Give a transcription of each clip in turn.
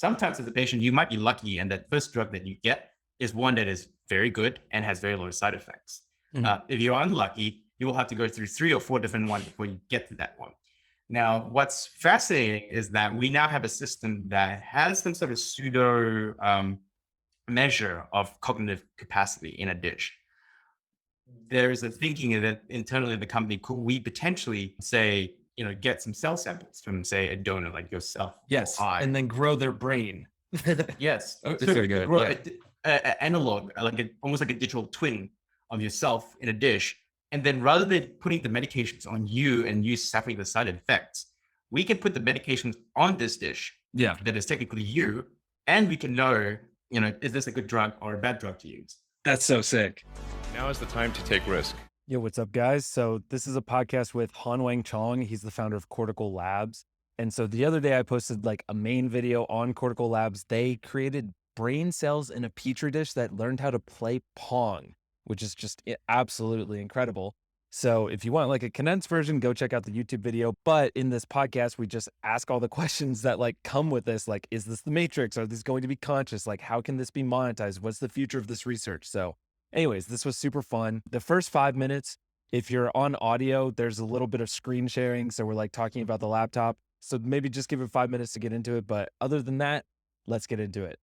sometimes as a patient, you might be lucky and that first drug that you get is one that is very good and has very low side effects. If you're unlucky, you will have to go through 3 or 4 different ones before you get to that one. Now, what's fascinating is that we now have a system that has some sort of pseudo measure of cognitive capacity in a dish. There's a thinking that internally in the company, could we potentially say, get some cell samples from, say, a donor like yourself? Yes, and then grow their brain. Yes. Oh, so good. Grow analog, almost like a digital twin of yourself in a dish. And then rather than putting the medications on you and you suffering the side effects, we can put the medications on this dish that is technically you, and we can know, is this a good drug or a bad drug to use? That's so sick. Now is the time to take risk. Yo, what's up, guys? So this is a podcast with Hon Weng Chong. He's the founder of Cortical Labs. And so the other day I posted like a main video on Cortical Labs. They created brain cells in a petri dish that learned how to play Pong, which is just absolutely incredible. So if you want like a condensed version, go check out the YouTube video. But in this podcast, we just ask all the questions that like come with this. Like, is this the Matrix? Are these going to be conscious? Like, how can this be monetized? What's the future of this research? So anyways, this was super fun. The first 5 minutes, if you're on audio, there's a little bit of screen sharing. So we're like talking about the laptop. So maybe just give it 5 minutes to get into it. But other than that, let's get into it.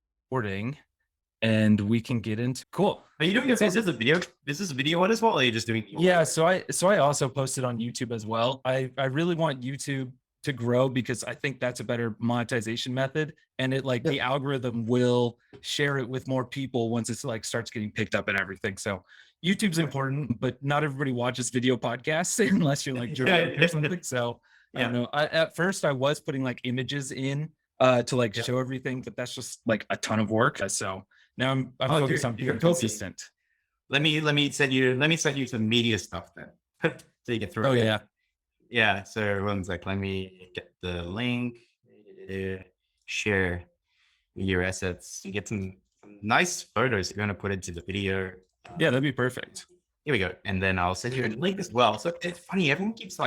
And we can get into cool. Are you doing this? Is this a video? Is this a video one as well? Or are you just doing? Yeah. So I also posted on YouTube as well. I really want YouTube to grow because I think that's a better monetization method. And it the algorithm will share it with more people once it's like starts getting picked up and everything. So YouTube's important, but not everybody watches video podcasts unless you're like dramatic or something. So I don't know. At first I was putting like images in to show everything, but that's just like a ton of work. So now I'm focused on being consistent. Let me send you some media stuff then, so you get through. Oh it. Yeah. So one sec. Let me get the link. Share your assets. You get some nice photos you're gonna put into the video. Yeah, that'd be perfect. Here we go. And then I'll send you a link as well. So it's funny. Everyone keeps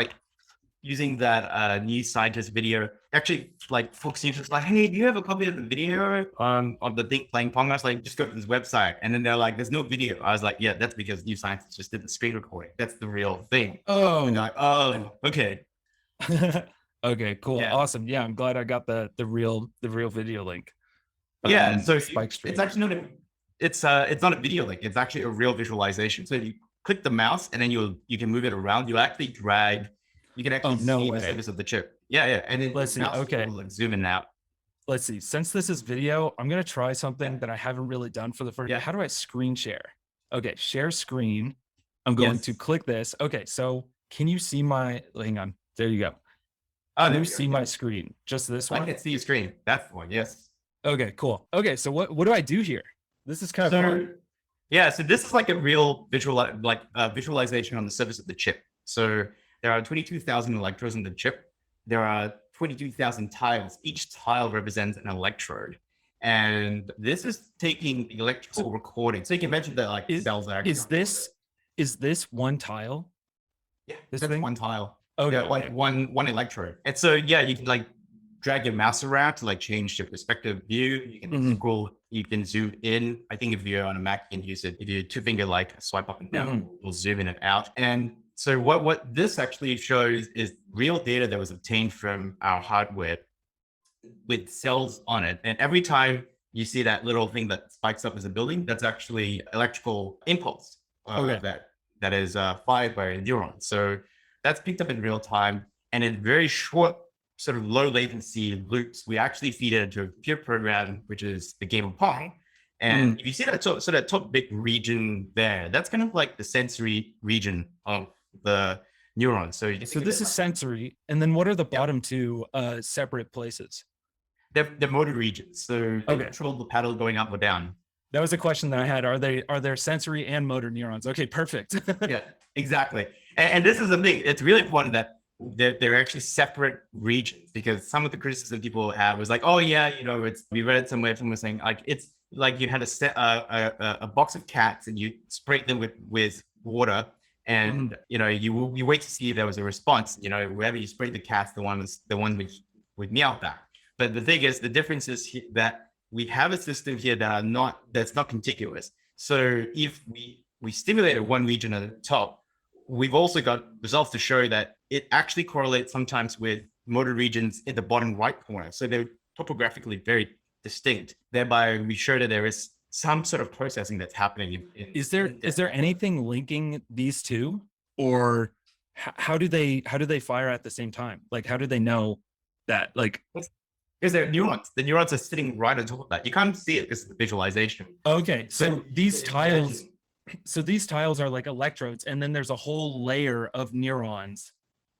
using that new scientist video. Actually, folks are just like, hey, do you have a copy of the video of the thing playing Pong? I was like, just go to this website. And then they're like, there's no video. I was like, yeah, that's because new scientists just did the screen recording. That's the real thing. Oh, and like, oh, okay. Okay, cool. Yeah. Awesome. Yeah, I'm glad I got the real video link. Yeah, so it's actually not it's not a video link. It's actually a real visualization. So you click the mouse and then you can move it around. You actually drag. You can actually see the surface of the chip. Yeah. And then let's see. Okay. Zoom in out. Let's see. Since this is video, I'm going to try something that I haven't really done for the first. How do I screen share? Okay. Share screen. I'm going to click this. Okay. So can you see hang on. There you go. Can you see my screen? Just this one? I can see your screen. That's the one. Yes. Okay, cool. Okay. So what do I do here? This is kind of fun. Yeah. So this is like a real visualization on the surface of the chip. So there are 22,000 electrodes in the chip. There are 22,000 tiles. Each tile represents an electrode. And this is taking the electrical recording. So you can mention that cells are actually. Is this one tile? Yeah, that's one tile. Okay. Yeah, one electrode. And so you can drag your mouse around to change your perspective view. You can scroll, you can zoom in. I think if you're on a Mac, you can use it. If you two finger swipe up and down, it'll zoom in and out. And so what this actually shows is real data that was obtained from our hardware with cells on it. And every time you see that little thing that spikes up as a building, that's actually electrical impulse that is fired by a neuron. So that's picked up in real time. And in very short, sort of low latency loops, we actually feed it into a computer program, which is the game of Pong. And if you see that top big region there, that's kind of like the sensory region of the neuron. So this is sensory. And then what are the bottom two separate places? They're motor regions. So they control the paddle going up or down. That was a question that I had. Are there sensory and motor neurons? Okay, perfect. Yeah, exactly. And this is the thing. It's really important that they're actually separate regions, because some of the criticism people have was like, oh yeah, we read it somewhere, someone was saying it's like you had a box of cats and you sprayed them with water. And you wait to see if there was a response. Wherever you sprayed the cats, the one with meow back. But the thing is, the difference is that we have a system here that's not contiguous. So if we stimulated one region at the top, we've also got results to show that it actually correlates sometimes with motor regions in the bottom right corner. So they're topographically very distinct. Thereby, we show that there is some sort of processing that's happening. Is there anything linking these two, or how do they fire at the same time? Like, how do they know that? Like, because they're neurons. The neurons are sitting right on top of that. You can't see it because of the visualization. Okay, so these tiles. So these tiles are like electrodes, and then there's a whole layer of neurons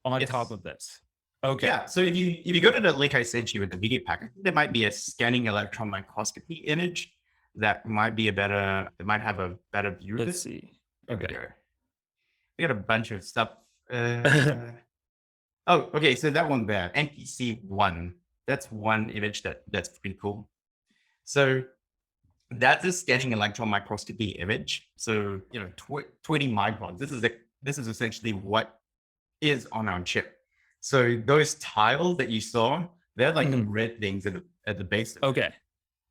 on top of this. Okay. Yeah. So if you go to the link I sent you with the video pack, there might be a scanning electron microscopy image that might be it might have a better view. Let's see. Okay. We got a bunch of stuff. Oh, okay. So that one there, NPC1. That's one image that's pretty cool. So that's a scanning electron microscopy image. So 20 microns. This is essentially what is on our chip. So those tiles that you saw, they're like the red things at the base. Okay.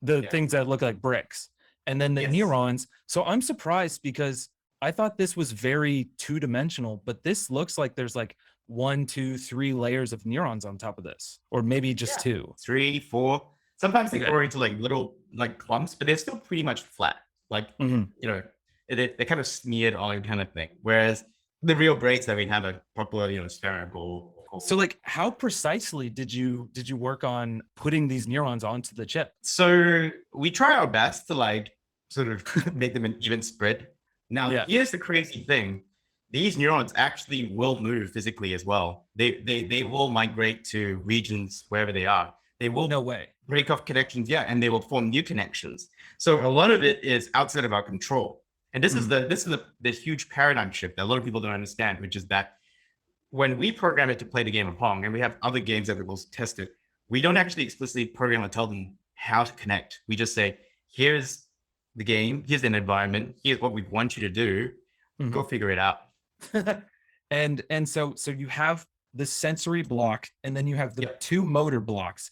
The things that look like bricks. And then the neurons. So I'm surprised because I thought this was very two-dimensional, but this looks like there's like 1, 2, 3 layers of neurons on top of this, or maybe just 2. 3, 4. Sometimes they go into like little like clumps, but they're still pretty much flat. Like, they're kind of smeared on kind of thing. Whereas the real brains that we have a proper, spherical. So like, how precisely did you work on putting these neurons onto the chip? So we try our best to like sort of make them an even spread. Now, here's the crazy thing. These neurons actually will move physically as well. They will migrate to regions wherever they are. They will break off connections, and they will form new connections. So a lot of it is outside of our control. And this is the huge paradigm shift that a lot of people don't understand, which is that when we program it to play the game of Pong, and we have other games that we will test it, we don't actually explicitly program or tell them how to connect. We just say, here's the game, here's an environment, here's what we want you to do, go figure it out. and so you have the sensory block, and then you have the 2 motor blocks.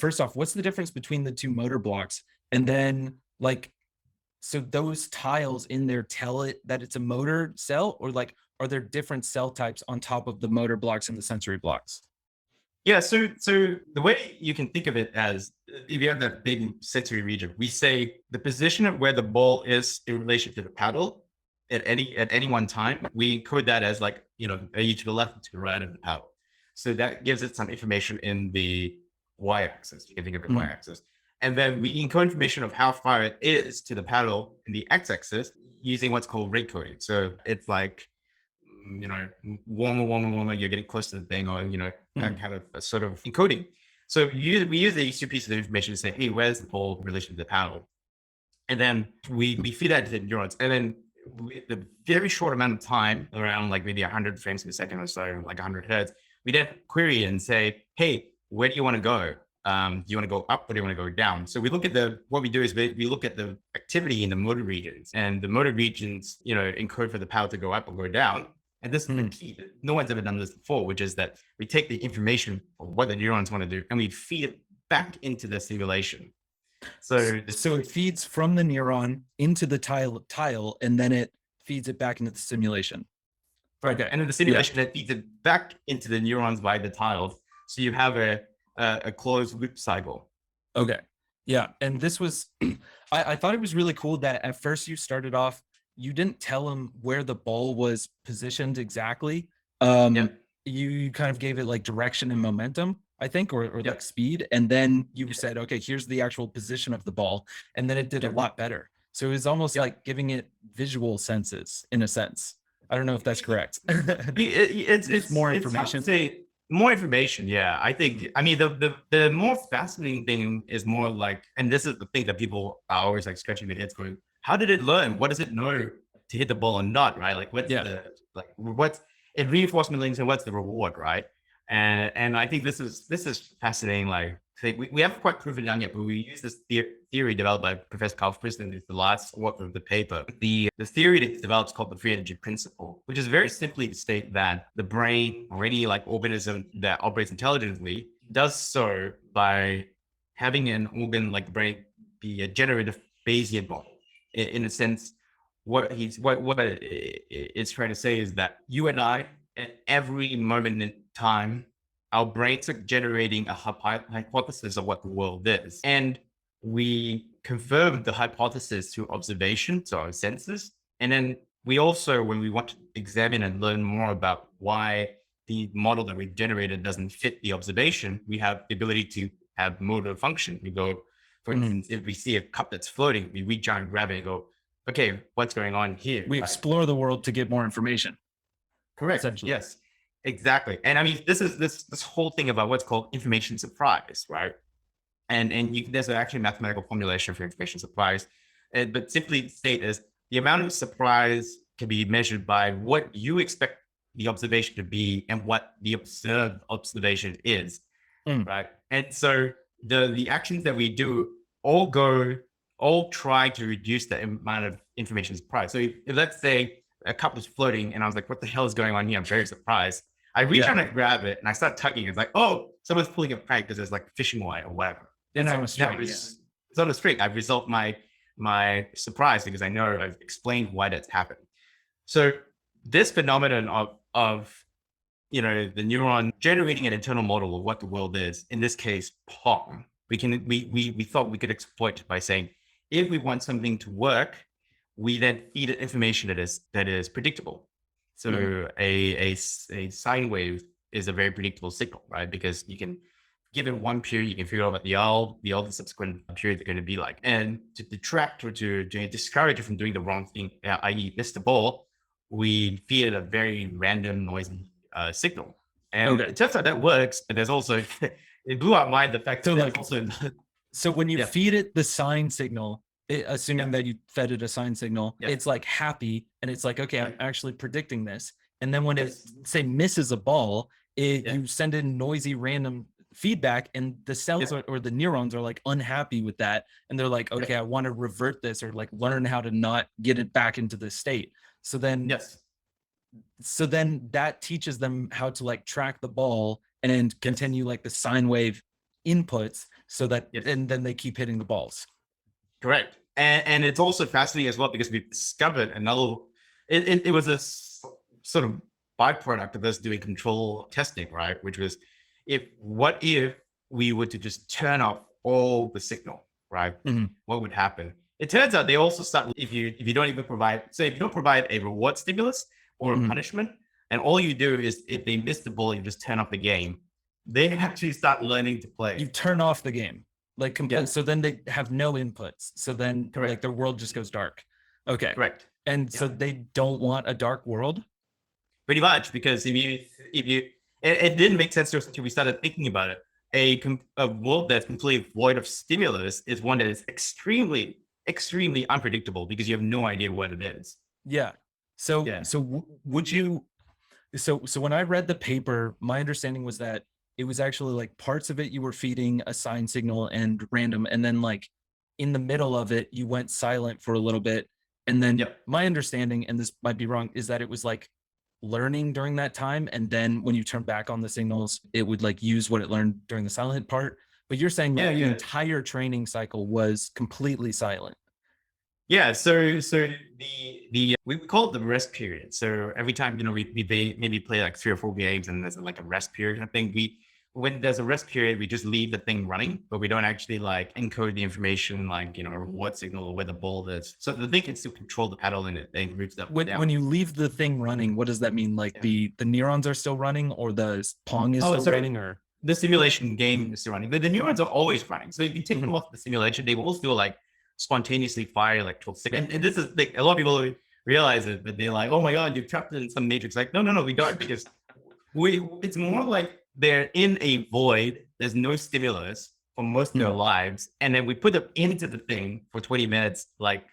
First off, what's the difference between the 2 motor blocks? And then like, so those tiles in there tell it that it's a motor cell, or like, are there different cell types on top of the motor blocks and the sensory blocks? Yeah, so the way you can think of it as, if you have that big sensory region, we say the position of where the ball is in relation to the paddle at any one time, we encode that as like, are you to the left or to the right of the paddle? So that gives it some information in the y-axis. You can think of it y-axis. And then we encode information of how far it is to the paddle in the x-axis using what's called rate coding. So it's like, warmer, you're getting close to the thing, or, that kind of a sort of encoding. So we use these 2 pieces of information to say, hey, where's the ball in relation to the paddle? And then we feed that to the neurons. And then with a very short amount of time, around like maybe 100 frames per second or so, like 100 hertz, we then query and say, hey, where do you want to go? Do you want to go up or do you want to go down? So we look at what we do is we look at the activity in the motor regions, and the motor regions, encode for the power to go up or go down. And this is the key. No one's ever done this before, which is that we take the information of what the neurons want to do and we feed it back into the simulation. So it feeds from the neuron into the tile, and then it feeds it back into the simulation. Right. Okay. And in the simulation, it feeds it back into the neurons by the tiles. So you have a closed loop cycle. Okay. Yeah. And this was, I thought it was really cool that at first you started off, you didn't tell him where the ball was positioned exactly. You kind of gave it like direction and momentum, I think, or like speed. And then you said, okay, here's the actual position of the ball. And then it did a lot better. So it was almost like giving it visual senses in a sense. I don't know if that's correct. It's more information. More information. Yeah. I mean, the more fascinating thing is more like, and this is the thing that people are always like scratching their heads going, how did it learn? What does it know to hit the ball or not? Right. Like what's it reinforcement links and what's the reward? Right. And I think this is fascinating. Like we haven't quite proven it down yet, but we use this theory developed by Professor Carl Friston. It's the last work of the paper. The theory that develops called the free energy principle, which is very simply to state that the brain, or any like organism that operates intelligently, does so by having an organ like the brain be a generative Bayesian model. In a sense, what it's trying to say is that you and I, at every moment in time, our brains are generating a hypothesis of what the world is, and we confirm the hypothesis through observation, so our senses, and then we also, when we want to examine and learn more about why the model that we've generated doesn't fit the observation, we have the ability to have motor function. We go, for instance, if we see a cup that's floating, we reach out and grab it and go, okay, what's going on here? We explore the world to get more information. Correct. Essentially. Yes, exactly. And I mean, this is this whole thing about what's called information surprise, right? And there's actually a mathematical formulation for information surprise. But simply state is the amount of surprise can be measured by what you expect the observation to be and what the observed observation is, right? And so the actions that we do all try to reduce the amount of information surprise. So if let's say a cup was floating and I was like, what the hell is going on here? I'm very surprised. I reach out and grab it and I start tugging. It's like, oh, someone's pulling a prank because there's like fishing wire or whatever. And I'm a string. It's on a string. I've resolved my surprise because I know I've explained why that's happened. So this phenomenon of the neuron generating an internal model of what the world is, in this case, Pong, we thought we could exploit by saying, if we want something to work, we then feed it information that is predictable. So a sine wave is a very predictable signal, right? Because you can give it one period, you can figure out what all the subsequent periods are going to be like. And to detract or to discourage it from doing the wrong thing, i.e. miss the ball, we feed it a very random noisy signal. And it turns out that works, but there's also, it blew our mind the fact that like, also... So when you feed it the sine signal, assuming that you fed it a sine signal, it's like happy. And it's like, okay, I'm actually predicting this. And then when it say misses a ball, you send in noisy random feedback and the cells or the neurons are like unhappy with that. And they're like, okay, I want to revert this or like learn how to not get it back into this state. So then, so then that teaches them how to like track the ball and continue like the sine wave inputs so that, and then they keep hitting the balls. Correct. And it's also fascinating as well because we discovered another, it was a sort of byproduct of us doing control testing, right? Which was, what if we were to just turn off all the signal, right? What would happen? It turns out they also start, if you don't even provide, say if you don't provide a reward stimulus or a punishment, and all you do is if they miss the ball, you just turn off the game, they actually start learning to play. You turn off the game. Like so then they have no inputs. So then like their world just goes dark. Okay. Correct. And so they don't want a dark world? Pretty much, because if you it didn't make sense to us until we started thinking about it. A world that's completely void of stimulus is one that is extremely unpredictable because you have no idea what it is. Yeah. So would you, so when I read the paper, my understanding was that it was actually like parts of it you were feeding a sine signal and random, and then like in the middle of it you went silent for a little bit, and then my understanding, and this might be wrong, is that it was like learning during that time, and then when you turn back on the signals it would like use what it learned during the silent part. But you're saying the entire training cycle was completely silent. Yeah, so the we call it the rest period. So every time we maybe play like 3 or 4 games and there's like a rest period. I think when there's a rest period, we just leave the thing running, but we don't actually like encode the information like a reward signal or where the ball is. So the thing can still control the paddle and it routes up. When you leave the thing running, what does that mean? Like the neurons are still running, or the Pong is still running, or the simulation game is still running? But the neurons are always running. So if you take them off the simulation, they will still like spontaneously fire electrical signals. And this is like a lot of people realize it, but they're like, oh my god, you've trapped it in some matrix. Like no, we don't, because it's more like they're in a void. There's no stimulus for most of their lives, and then we put them into the thing for 20 minutes, like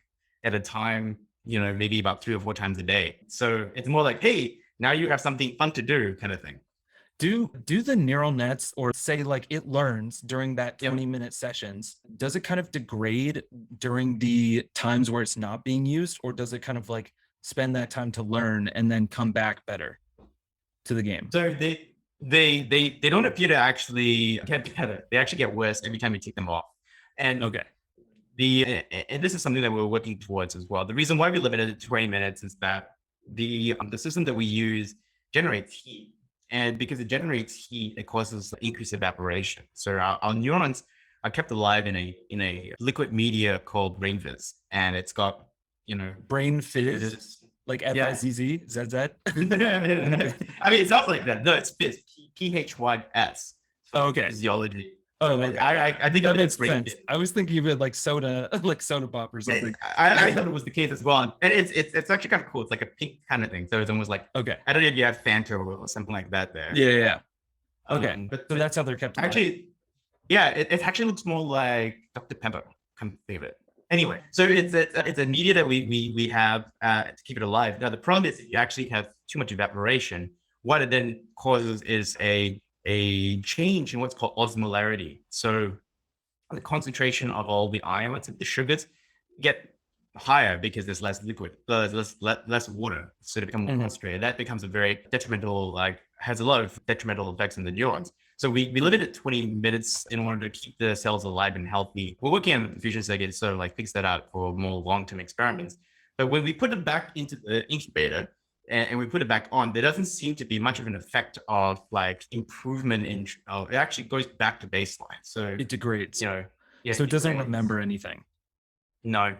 at a time, maybe about 3 or 4 times a day. So it's more like, hey, now you have something fun to do, kind of thing. Do the neural nets, or say like it learns during that 20-minute sessions, does it kind of degrade during the times where it's not being used, or does it kind of like spend that time to learn and then come back better to the game? So They don't appear to actually get better. They actually get worse every time you take them off. And Okay. and this is something that we're working towards as well. The reason why we limited it to 20 minutes is that the system that we use generates heat, and because it generates heat, it causes increased evaporation. So our neurons are kept alive in a liquid media called brain fizz, and it's got Brain fizz, like F-I-Z-Z, Z-Z. I mean, it's not like that. No, it's fizz, P-H-Y-S. Oh, okay. Physiology. Oh, Like, okay. I think That it's makes sense. I was thinking of it like soda, like soda pop or something. I thought it was the case as well, and it's actually kind of cool. It's like a pink kind of thing, so it's almost like, Okay. I don't know if you have Fanta or something like that there. Yeah. Okay. But So that's how they're kept alive. actually, yeah, it actually looks more like Dr. Pepper. Come to think of it. Anyway, so it's a media that we have to keep it alive. Now the problem is if you actually have too much evaporation, what it then causes is a change in what's called osmolarity. So the concentration of all the ions and the sugars get higher because there's less liquid, less water, so they become more concentrated. That becomes a very detrimental, has a lot of detrimental effects on the neurons. So we limit it 20 minutes in order to keep the cells alive and healthy. We're working on fusion circuit to sort of like fix that out for more long-term experiments. But when we put it back into the incubator and we put it back on, there doesn't seem to be much of an effect of like improvement in, it actually goes back to baseline. So It degrades. yeah, So it doesn't degrades. remember anything. No.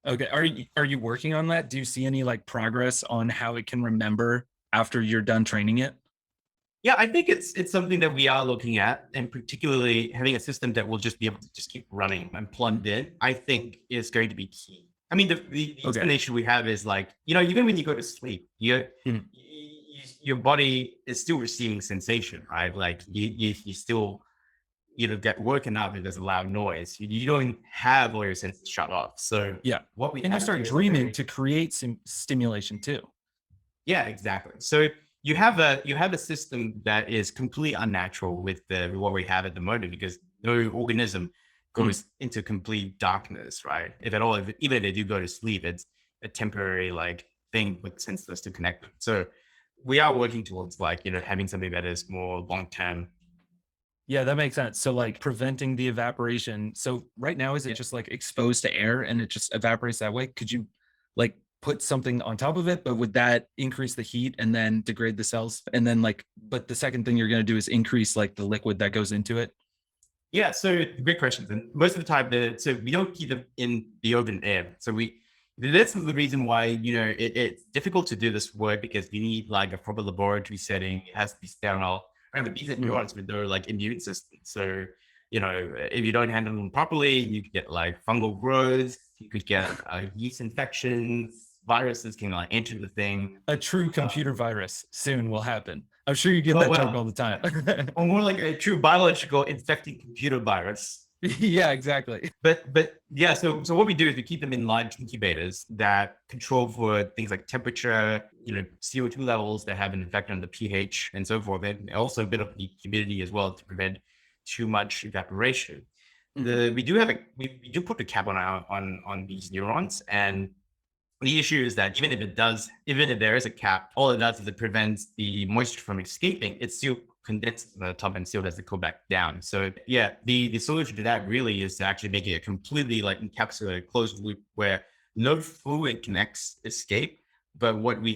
Okay. Are you working on that? Do you see any like progress on how it can remember after you're done training it? Yeah, I think it's something that we are looking at, and particularly having a system that will just be able to just keep running and plugged in, I think is going to be key. I mean, the explanation we have is like, even when you go to sleep, your body is still receiving sensation, right? Like you still, get woken up if there's a loud noise. You don't have all your senses shut off. So Yeah. what we And you have start to do- dreaming to create some stimulation too. Yeah, exactly. So you have a system that is completely unnatural with what we have at the moment, because no organism goes into complete darkness, right? If at all, even if they do go to sleep, it's a temporary thing with sensors to connect them. So we are working towards having something that is more long term. Yeah, that makes sense. So like preventing the evaporation. So right now, is it just like exposed to air and it just evaporates that way? Could you like put something on top of it, but would that increase the heat and then degrade the cells? And then but the second thing you're going to do is increase like the liquid that goes into it. Yeah, so great questions. And most of the time, so we don't keep them in the open air. So this is the reason why, it's difficult to do this work, because you need like a proper laboratory setting. It has to be sterile. And these are neurons with their immune system. So, if you don't handle them properly, you could get fungal growth, you could get yeast infections, viruses can enter the thing. A true computer virus soon will happen. I'm sure you get that joke all the time. Or more like a true biological infecting computer virus. Yeah, exactly. But yeah, so what we do is we keep them in large incubators that control for things like temperature, CO2 levels that have an effect on the pH and so forth, and also a bit of the humidity as well to prevent too much evaporation. We do put the cap on these neurons, and the issue is that even if there is a cap, all it does is it prevents the moisture from escaping. It still condenses the top and still does it go back down. So yeah, the solution to that really is to actually make it a completely encapsulated closed loop where no fluid can escape. But what you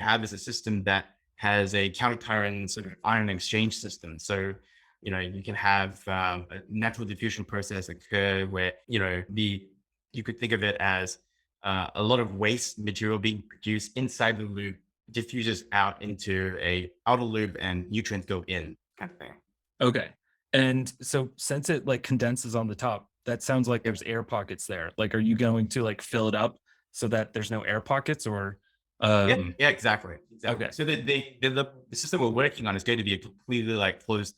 have is a system that has a countercurrent sort of ion exchange system. So you can have a natural diffusion process occur where you could think of it as a lot of waste material being produced inside the loop diffuses out into a outer loop and nutrients go in, kind of thing. Okay. And so since it condenses on the top, that sounds like there's air pockets there. Are you going to fill it up so that there's no air pockets, or Yeah, exactly. Okay. So the system we're working on is going to be a completely closed,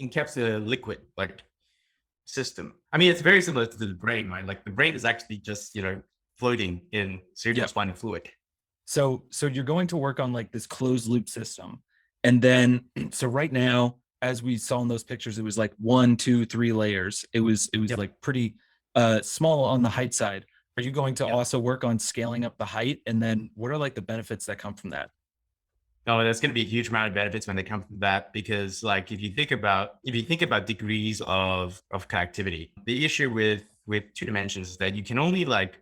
encapsulated liquid system. I mean, it's very similar to the brain, right? The brain is actually just floating in cerebrospinal fluid. So you're going to work on this closed loop system. And then, so right now, as we saw in those pictures, it was 1, 2, 3 layers. It was pretty small on the height side. Are you going to also work on scaling up the height? And then what are the benefits that come from that? No, there's going to be a huge amount of benefits when they come from that, because like if you think about degrees of connectivity, the issue with two dimensions is that you can only like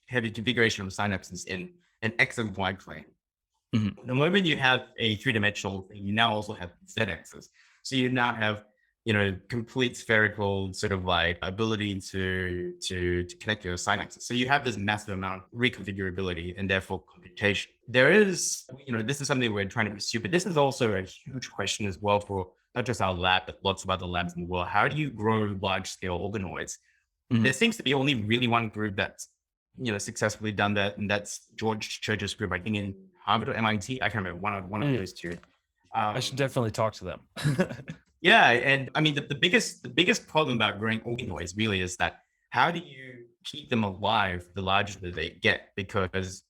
have a configuration of synapses in an X and Y plane. Mhm. The moment you have a three-dimensional thing, you now also have Z axis. So you now have, complete spherical sort of like ability to connect your synapses. So you have this massive amount of reconfigurability and therefore computation. There is, this is something we're trying to pursue, but this is also a huge question as well for not just our lab, but lots of other labs in the world. How do you grow large-scale organoids? Mhm. There seems to be only really one group that's successfully done that, and that's George Church's group, I think in Harvard or MIT. I can't remember one of those two. I should definitely talk to them. Yeah, and I mean the biggest problem about growing organoids really is that how do you keep them alive the larger that they get? Because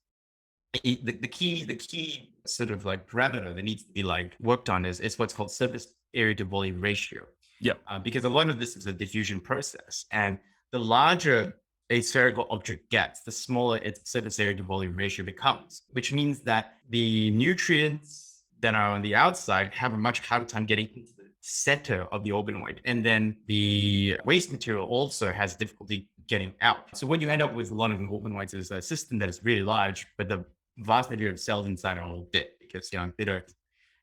the key sort of like parameter that needs to be like worked on is what's called surface area to volume ratio. Yeah. Because a lot of this is a diffusion process, and the larger a spherical object gets, the smaller its surface area to volume ratio becomes, which means that the nutrients that are on the outside have a much harder time getting into the center of the organoid. And then the waste material also has difficulty getting out. So what you end up with a lot of organoids is a system that is really large, but the vast majority of cells inside are all dead because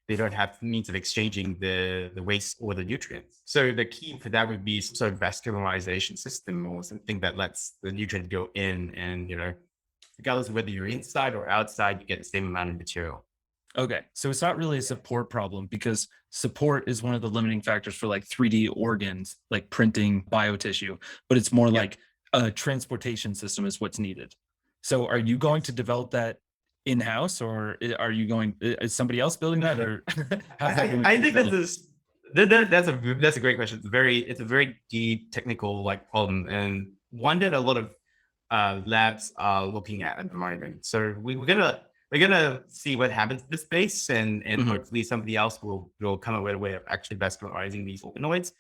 they don't have means of exchanging the waste or the nutrients. So the key for that would be some sort of vascularization system or something that lets the nutrient go in, and regardless of whether you're inside or outside, you get the same amount of material. Okay. So it's not really a support problem, because support is one of the limiting factors for like 3D organs, like printing biotissue, but it's more Yeah. like a transportation system is what's needed. So are you going to develop that in-house, or are you is somebody else building that, or how's that going to I be think developed? that's a great question. It's a very deep technical like problem, and one that a lot of labs are looking at the moment. So we're gonna see what happens to this space, and Mhm. hopefully somebody else will come up with a way of actually vascularizing these organoids.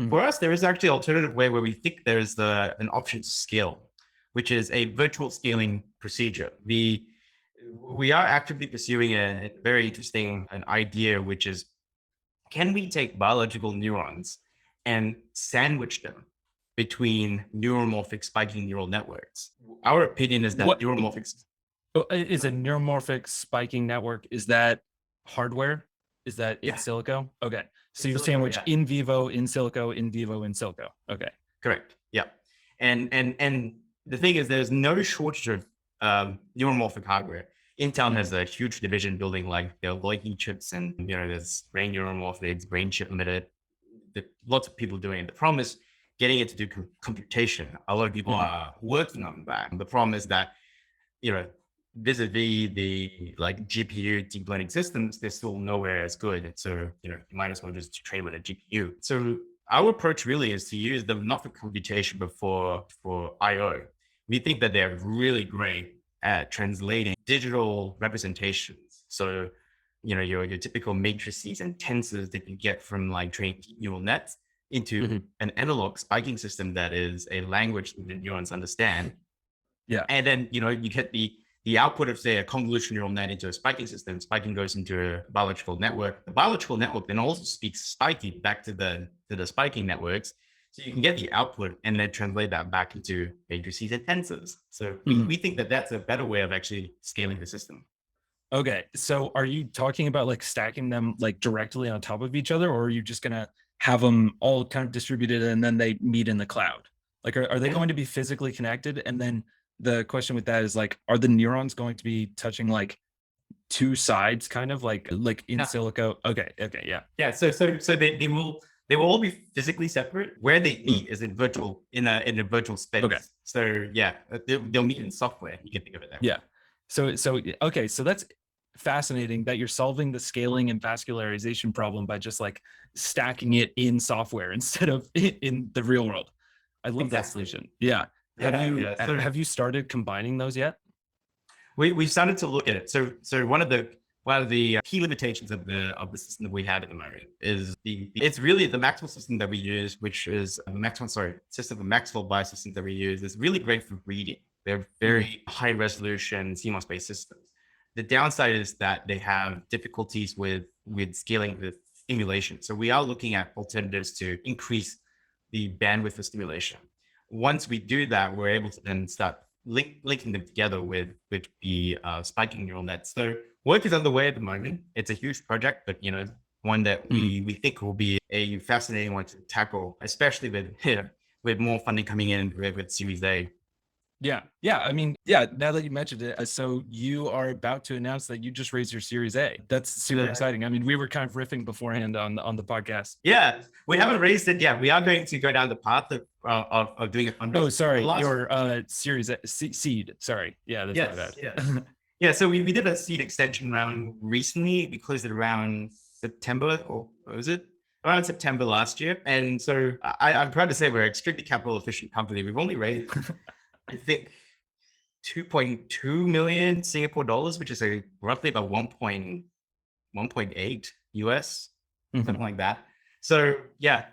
Mhm. For us, there is actually an alternative way where we think there's an option to scale, which is a virtual scaling procedure. We are actively pursuing a very interesting an idea, which is, can we take biological neurons and sandwich them between neuromorphic spiking neural networks? Our opinion is that What neuromorphic. is a neuromorphic spiking network? Is that hardware? Is that in Yeah. silico? Okay. So In you're silico, sandwich yeah. in vivo, in silico, in vivo, in silico. Okay. Correct. Yeah. And the thing is, there's no shortage of neuromorphic hardware. Intel has a huge division building like their Loic chips, and there's brain neuromorphics, brain chip limited. Lots of people doing it. The problem is getting it to do computation. A lot of people are working on that. The problem is that vis-a-vis the like GPU deep learning systems, they're still nowhere as good. So you might as well just train with a GPU. So our approach really is to use them not for computation, but for I/O. We think that they're really great at translating digital representations. So your typical matrices and tensors that you get from like trained neural nets into an analog spiking system that is a language that the neurons understand. Yeah. And then you get the output of, say, a convolutional neural net into a spiking system. Spiking goes into a biological network. The biological network then also speaks spiking back to the spiking networks. So you can get the output and then translate that back into matrices and tensors. So we think that that's a better way of actually scaling the system. Okay. So are you talking about like stacking them like directly on top of each other, or are you just going to have them all kind of distributed and then they meet in the cloud? Like, are they going to be physically connected? And then the question with that is like, are the neurons going to be touching like two sides, kind of like in Yeah. silico? Okay. Okay. Yeah. Yeah. So they will all be physically separate. Where they meet is in a virtual space. Okay. So yeah, they'll meet in software. You can think of it that way. Yeah. So okay. So that's fascinating that you're solving the scaling and vascularization problem by just like stacking it in software instead of in the real world. I love that Exactly. solution. Yeah. So Have you started combining those yet? we started to look at it. So one of the key limitations of the system that we have at the moment is it's really the Maxwell system that we use, which is system of Maxwell biosystems that we use is really great for reading. They're very high resolution CMOS based systems. The downside is that they have difficulties with scaling the stimulation. So we are looking at alternatives to increase the bandwidth of stimulation. Once we do that, we're able to then start linking them together with the spiking neural nets. So work is underway at the moment. It's a huge project, but one that we think will be a fascinating one to tackle, especially with more funding coming in with Series A. Yeah. I mean, now that you mentioned it, so you are about to announce that you just raised your Series A. That's super exciting. I mean, we were kind of riffing beforehand on the podcast. Yeah, we haven't raised it yet. We are going to go down the path of doing a fundraiser. Oh, sorry, your Series A, seed. Sorry, yeah, that's my bad. Yeah, yeah. So we did a seed extension round recently. We closed it around September, or was it around September last year? And so I'm proud to say we're an extremely capital efficient company. We've only raised, I think, 2.2 million Singapore dollars, which is roughly about 1.8 US, something like that. So yeah,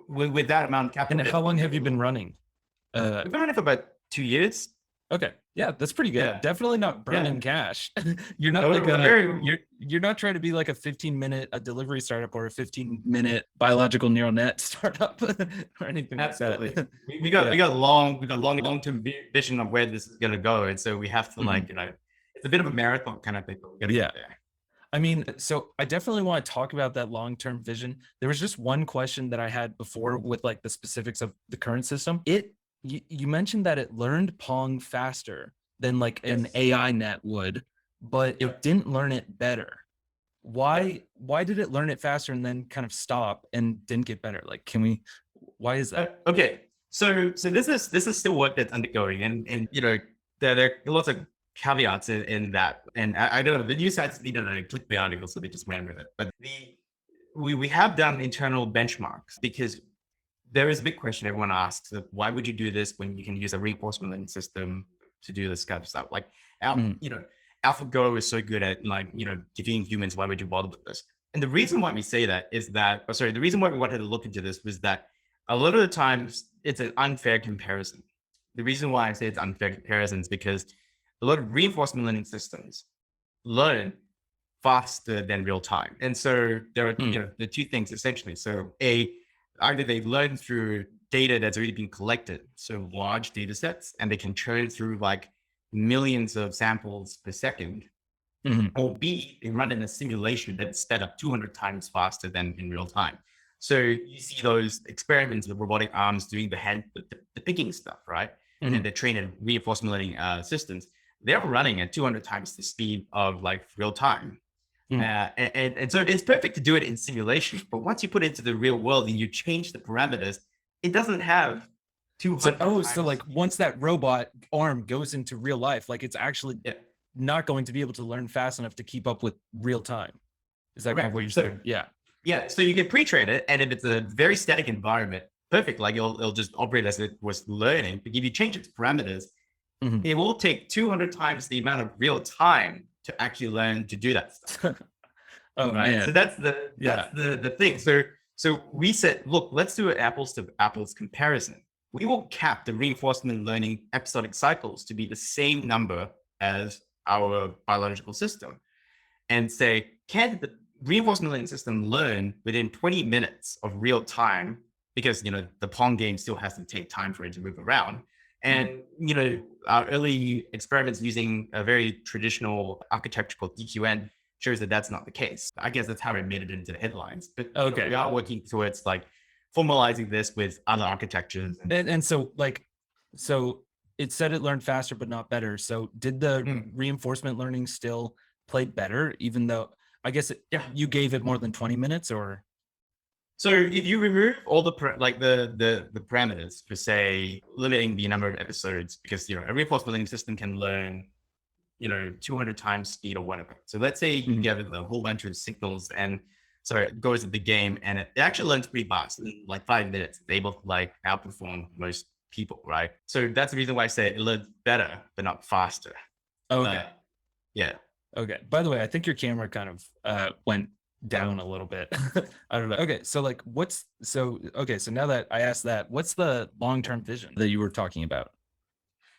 with that amount of capital. And how long have you been running? We've been running for about 2 years. Okay, yeah, that's pretty good. Yeah. Definitely not burning cash. You're not you're not trying to be like a 15-minute delivery startup or a 15-minute biological neural net startup or anything Absolutely. like that. we got long-term vision of where this is going to go, and so we have to it's a bit of a marathon kind of thing. But we got to get there. I mean, so I definitely want to talk about that long-term vision. There was just one question that I had before with like the specifics of the current system. You mentioned that it learned Pong faster than like an AI net would, but it didn't learn it better. Why did it learn it faster and then kind of stop and didn't get better? Like, why is that? Okay. So this is still work that's undergoing, and there are lots of caveats in that. And I don't know, the news sites needed a clickbait article, so they just ran with it. But we have done internal benchmarks because there is a big question everyone asks: why would you do this when you can use a reinforcement learning system to do this kind of stuff? Like, AlphaGo is so good at defeating humans. Why would you bother with this? And the reason why we say that is that, the reason why we wanted to look into this was that a lot of the times it's an unfair comparison. The reason why I say it's unfair comparison is because a lot of reinforcement learning systems learn faster than real time. And so there are the two things essentially. So either they learn through data that's already been collected, so large data sets, and they can churn through like millions of samples per second, or B, they run in a simulation that's sped up 200 times faster than in real time. So you see those experiments with robotic arms doing the picking stuff, right? And then they're trained in reinforcement learning systems. They're running at 200 times the speed of like real time. And so it's perfect to do it in simulation, but once you put it into the real world and you change the parameters, it doesn't have 200 so like once that robot arm goes into real life, like it's actually not going to be able to learn fast enough to keep up with real time. Is that kind of what you're saying? Yeah. So you can pre-train it, and if it's a very static environment, perfect. Like it'll just operate as it was learning. But if you change its parameters, it will take 200 times the amount of real time to actually learn to do that stuff. Man. So that's the thing. So we said, look, let's do an apples to apples comparison. We will cap the reinforcement learning episodic cycles to be the same number as our biological system, and say, can the reinforcement learning system learn within 20 minutes of real time? Because the Pong game still has to take time for it to move around. And our early experiments using a very traditional architecture called DQN shows that that's not the case. I guess that's how it made it into the headlines. But we are working towards like formalizing this with other architectures. And so it said it learned faster but not better. So did the reinforcement learning still play better, even though I guess you gave it more than 20 minutes or? So if you remove all the parameters for, say, limiting the number of episodes, because a reinforcement learning system can learn 200 times speed or whatever. So let's say you give it a whole bunch of signals, and so it goes at the game, and it actually learns pretty fast. In like 5 minutes, it's able to like outperform most people, right? So that's the reason why I say it learns better, but not faster. Okay. Okay. By the way, I think your camera kind of went down a little bit. I don't know. Okay. So like so now that I asked that, what's the long-term vision that you were talking about?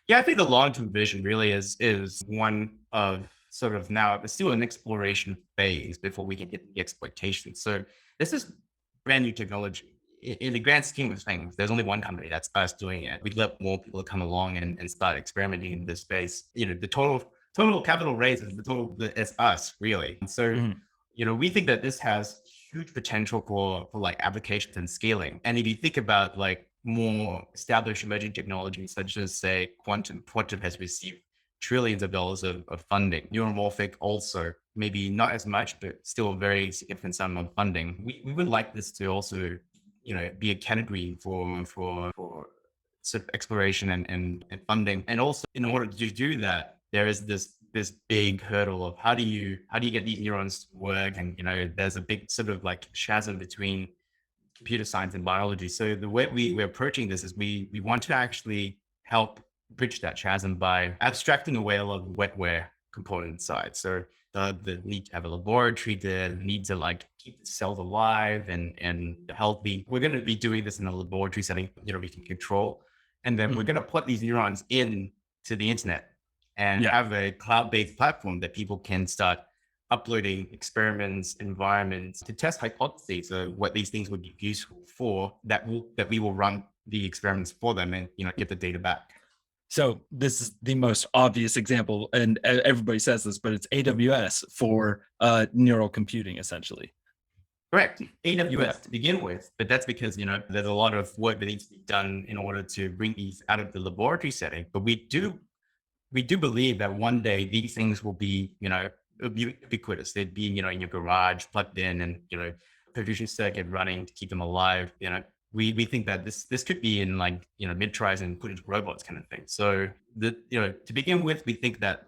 Yeah, I think the long-term vision really is one of sort of now, it's still an exploration phase before we can get the exploitation. So this is brand new technology. In the grand scheme of things, there's only one company, that's us, doing it. We'd love more people to come along and start experimenting in this space. The total capital raise is it's us, really. And so, we think that this has huge potential for like applications and scaling. And if you think about like more established emerging technologies, such as say quantum has received trillions of dollars of funding. Neuromorphic also, maybe not as much, but still a very significant sum of funding. We would like this to also, be a category for sort of exploration and funding. And also, in order to do that, there is this big hurdle of how do you get these neurons to work? And there's a big sort of like chasm between computer science and biology. So the way we're approaching this is we want to actually help bridge that chasm by abstracting away a lot of wetware component side. So the need to have a laboratory, the need to like keep the cells alive and healthy. We're going to be doing this in a laboratory setting, we can control. And then we're going to put these neurons in to the internet and have a cloud-based platform that people can start uploading experiments, environments to test hypotheses of what these things would be useful for, that we will run the experiments for them and, get the data back. So this is the most obvious example, and everybody says this, but it's AWS for neural computing, essentially. Correct. AWS to begin with, but that's because, there's a lot of work that needs to be done in order to bring these out of the laboratory setting. But we do believe that one day these things will be, ubiquitous. They'd be, in your garage, plugged in, and, perfusion circuit running to keep them alive. We think that this could be in like, mid-tries and put into robots kind of thing. So to begin with, we think that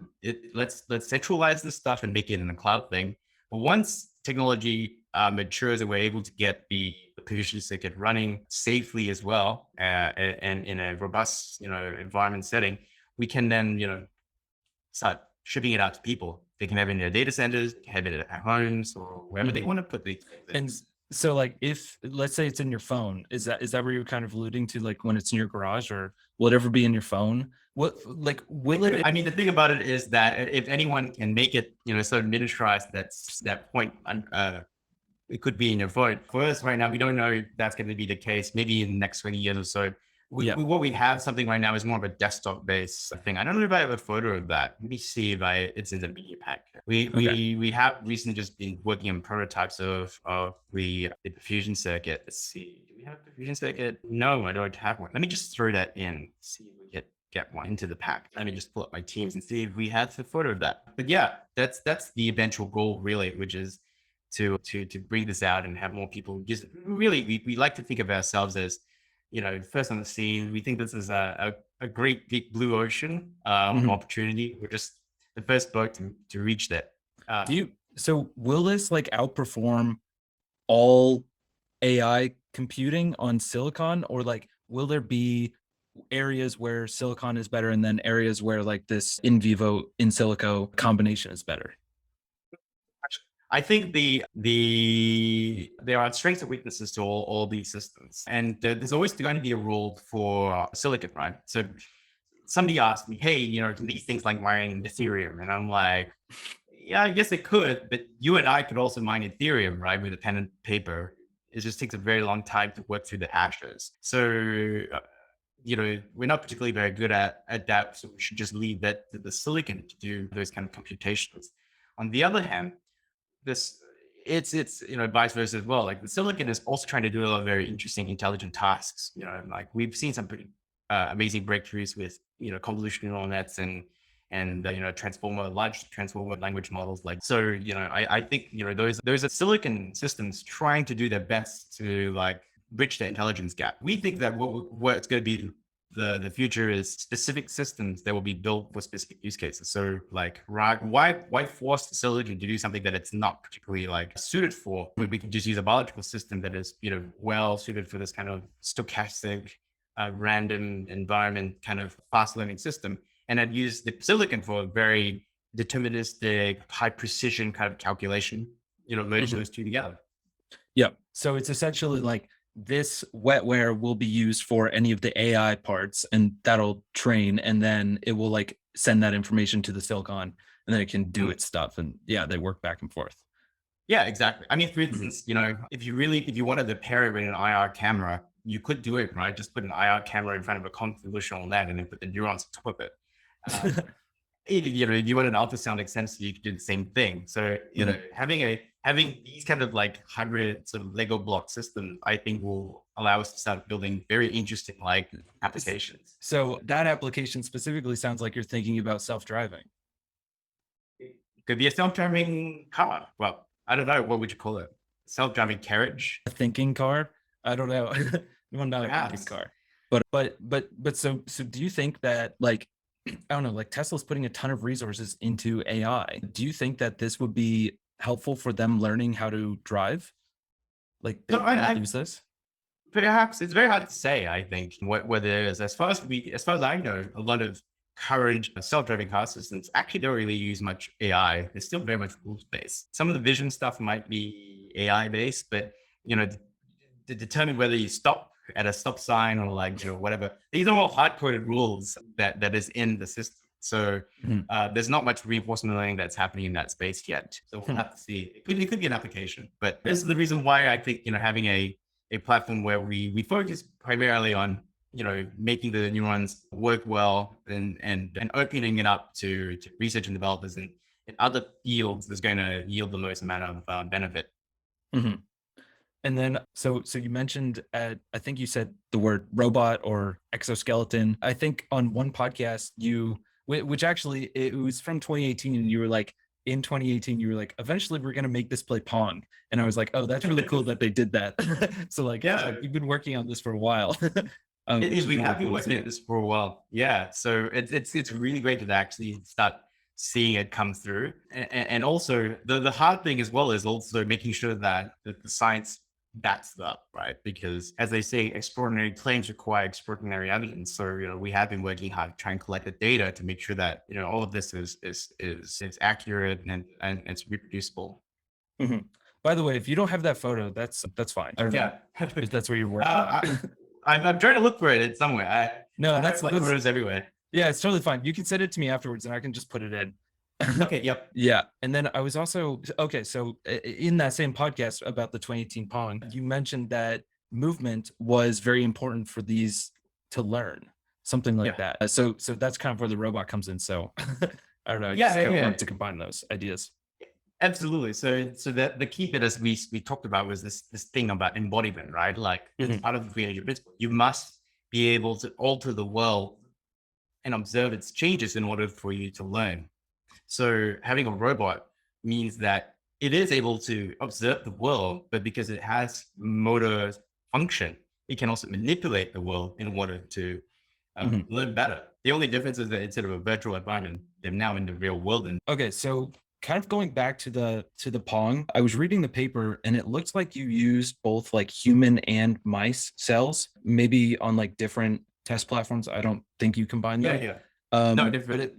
let's centralize this stuff and make it in a cloud thing. But once technology matures and we're able to get the perfusion circuit running safely as well, and in a robust, environment setting, we can then, start shipping it out to people. They can have it in their data centers, have it at homes, or wherever they want to put these things. And so like, if let's say it's in your phone, is that where you're kind of alluding to, like when it's in your garage, or will it ever be in your phone? What, like, will it? I mean, the thing about it is that if anyone can make it, sort of miniaturized, that's that point, it could be in your phone. For us right now, we don't know if that's going to be the case. Maybe in the next 20 years or so. What we have something right now is more of a desktop based thing. I don't know if I have a photo of that. Let me see if it's in the media pack. We have recently just been working on prototypes of the perfusion circuit. Let's see. Do we have a perfusion circuit? No, I don't have one. Let me just throw that in. See if we get one into the pack. Let me just pull up my Teams and see if we have a photo of that. But yeah, that's the eventual goal, really, which is to bring this out and have more people. Just really, we like to think of ourselves as, first on the scene. We think this is a great big blue ocean opportunity. We're just the first boat to reach that. So will this like outperform all AI computing on silicon, or like will there be areas where silicon is better and then areas where like this in vivo in silico combination is better? I think there are strengths and weaknesses to all these systems, and there's always going to be a role for silicon, right? So somebody asked me, hey, can these things like mine Ethereum? And I'm like, yeah, I guess it could, but you and I could also mine Ethereum, right, with a pen and paper. It just takes a very long time to work through the hashes. So, we're not particularly very good at that, so we should just leave that to the silicon to do those kind of computations. On the other hand, it's vice versa as well. Like the silicon is also trying to do a lot of very interesting, intelligent tasks. Like we've seen some pretty amazing breakthroughs with convolutional neural nets and large transformer language models. Like so, I think those are silicon systems trying to do their best to like bridge the intelligence gap. We think that what's going to be the future is specific systems that will be built for specific use cases. So like, why force the silicon to do something that it's not particularly like suited for? We can just use a biological system that is, well suited for this kind of stochastic, random environment kind of fast learning system. And I'd use the silicon for a very deterministic, high precision kind of calculation, merge those two together. Yeah. So it's essentially like, this wetware will be used for any of the AI parts, and that'll train, and then it will like send that information to the silicon, and then it can do its stuff. And yeah, they work back and forth. Yeah, exactly. I mean, for instance, if you wanted to pair it with an IR camera, you could do it, right? Just put an IR camera in front of a convolutional net and then put the neurons on top of it. If you want an ultrasonic sensor, you could do the same thing. So, having these kind of like hybrid sort of Lego block systems, I think will allow us to start building very interesting like applications. So that application specifically sounds like you're thinking about self-driving. It could be a self-driving car. Well, I don't know. What would you call it? Self-driving carriage? A thinking car? I don't know. Well, not a thinking car. But so do you think that like, I don't know, like Tesla's putting a ton of resources into AI. Do you think that this would be helpful for them learning how to drive? Like No, I use this? perhaps it's very hard to say. I think what it is. As far as I know, a lot of current self-driving car systems actually don't really use much AI. It's still very much rules based. Some of the vision stuff might be AI based, but to determine whether you stop at a stop sign or like whatever, these are all hard-coded rules that is in the system. So there's not much reinforcement learning that's happening in that space yet. So we'll have to see. It could be an application, but this is the reason why I think having a platform where we focus primarily on making the neurons work well and opening it up to research and developers in other fields is going to yield the most amount of benefit. Mm-hmm. And then, so you mentioned, I think you said the word robot or exoskeleton. I think on one podcast, which actually it was from 2018, and you were like, in 2018, you were like, eventually we're going to make this play Pong. And I was like, oh, that's really cool that they did that. So like, yeah, you've been working on this for a while. We have been working on this for a while. Yeah. So it's really great to actually start seeing it come through. And also the hard thing as well is also making sure that the science backs it up, right? Because as they say, extraordinary claims require extraordinary evidence. So, we have been working hard to try and collect the data to make sure that, all of this is accurate and it's reproducible. Mm-hmm. By the way, if you don't have that photo, that's fine. Yeah. If that's where you're working. I'm trying to look for it somewhere. That's photos everywhere. Yeah, it's totally fine. You can send it to me afterwards and I can just put it in. Okay. Yep. Yeah. And then I was also, so in that same podcast about the 2018 Pong, you mentioned that movement was very important for these to learn, something like that. So that's kind of where the robot comes in. So I don't know. I wanted to combine those ideas. Absolutely. So the key bit, as we talked about, was this thing about embodiment, right? Like it's part of the creative principle. You must be able to alter the world and observe its changes in order for you to learn. So having a robot means that it is able to observe the world, but because it has motor function, it can also manipulate the world in order to learn better. The only difference is that instead of a virtual environment, they're now in the real world. Okay, so kind of going back to the Pong, I was reading the paper and it looks like you used both like human and mice cells, maybe on like different test platforms. I don't think you combined them. Yeah. No, but